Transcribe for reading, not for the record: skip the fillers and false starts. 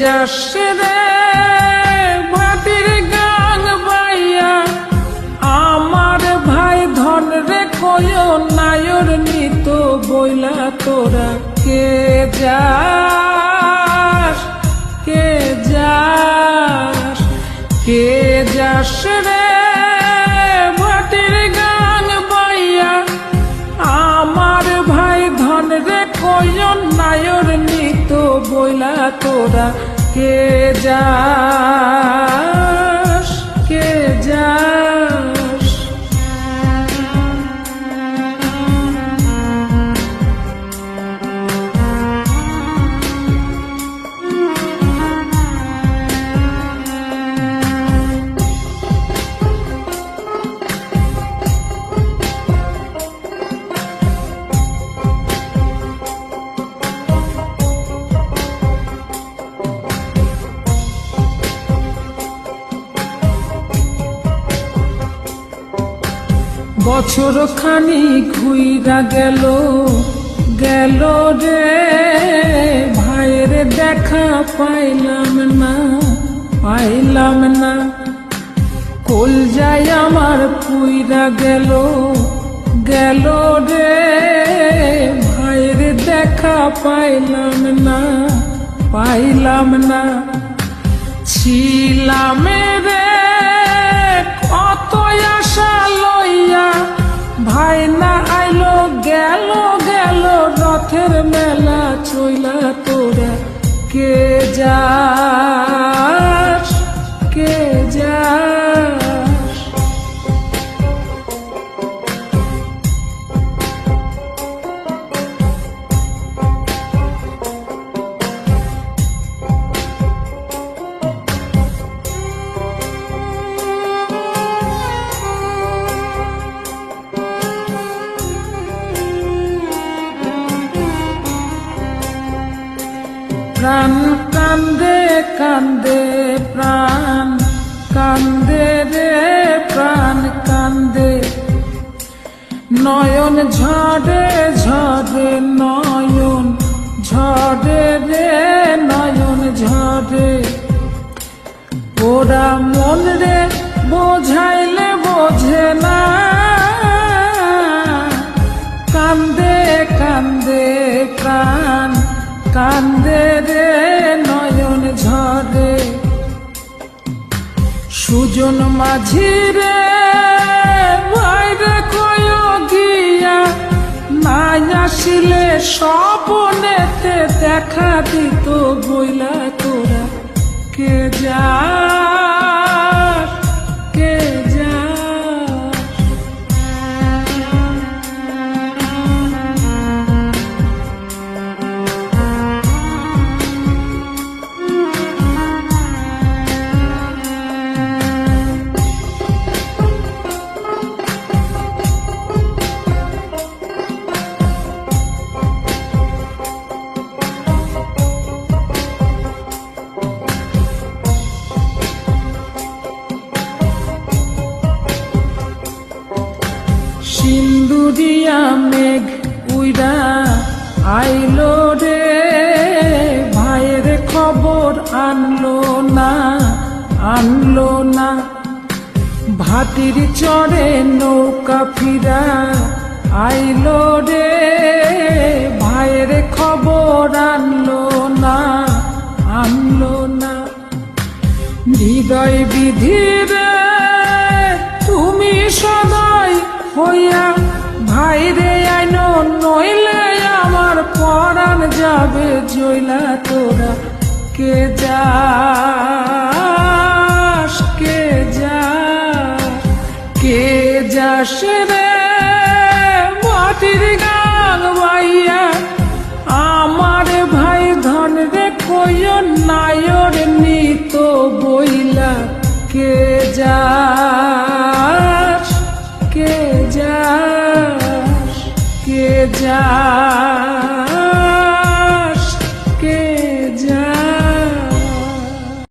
যাস রে ভাটির গান বাইয়া আমার ভাই ধন রে কয় নায়র নিত বইলা তোরা কে যাস কে যাস কে যাস রে ভাটির গান বাইয়া আমার ভাই ধন রে কয় নায়র নিত বইলা তোরা কে যাস কে যাস বছর খানি ঘুইরা গেল গেল রে ভাইয়ের দেখা পাইলাম না কল যায় আমার পুইরা গেল গেল রে ভাইয়ের দেখা পাইলাম না ছিলাম রে কত আশা লইয়া ভাই না আইলো গেল গেল রথের মেলা চইলা তোরা কে যাস কে যাস প্রাণ কান্দে কান্দে প্রাণ কান্দে রে প্রাণ কান্দে নয়ন ঝরে ঝরে নয়ন ঝরে রে নয়ন ঝরে ওরা মন রে বোঝাইলে বোঝে না কান্দে কান্দে প্রাণ কান্দে রে নয়ন ঝরে সুজন মাঝি রে ভাইরে কয় গিয়া নাই আসিলে স্বপনেতে দেখা দিত বইলা তোরা কে যাস কে যাস সিন্দুরিয়া মেঘ উইরা আইলো রে ভাইয়ের খবর আনলো না ভাটির চড়ে নৌকা ফিরা আইলো রে ভাইয়ের খবর আনলো না হৃদয় বিধিরে তুমি সদয় হইয়া ভাইরে আইনো নইলে আমার পরাণ যাবে জইলা তোরা কে যাস কে যাস কে যাস রে মাটির গান বাইয়া আমার ভাই ধন রে কই নায়র নিত বইলা কে যা